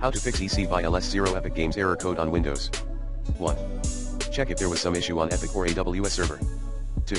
How to fix ec-bi-ls-0 Epic Games error code on Windows. 1. Check if there was some issue on Epic or AWS server. 2.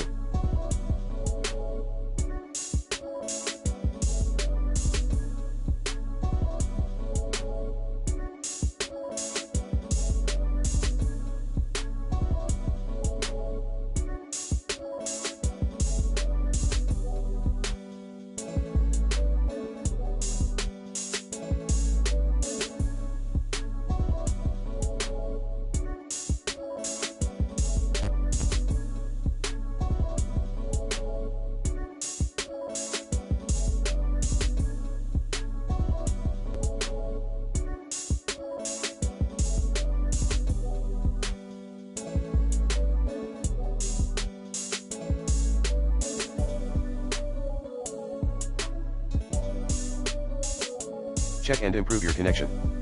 Check and improve your connection.